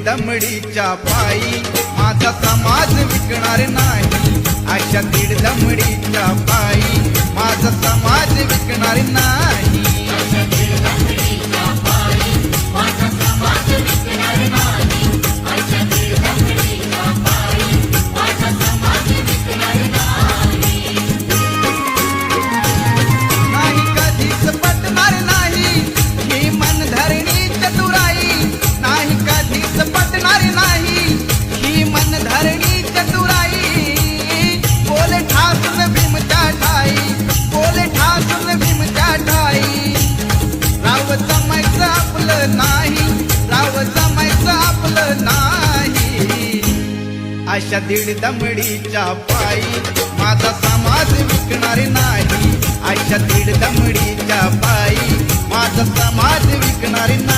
दमडीच्या पायी माझा समाज विकणार नाही। अशा दीड दमडीच्या पायी माझा समाज विकणार नाही। अशा दीड दमडीच्या पायी माझा समाज विकणार नाही। अशा दीड दमडीच्या पायी माझा समाज विकणार नाही।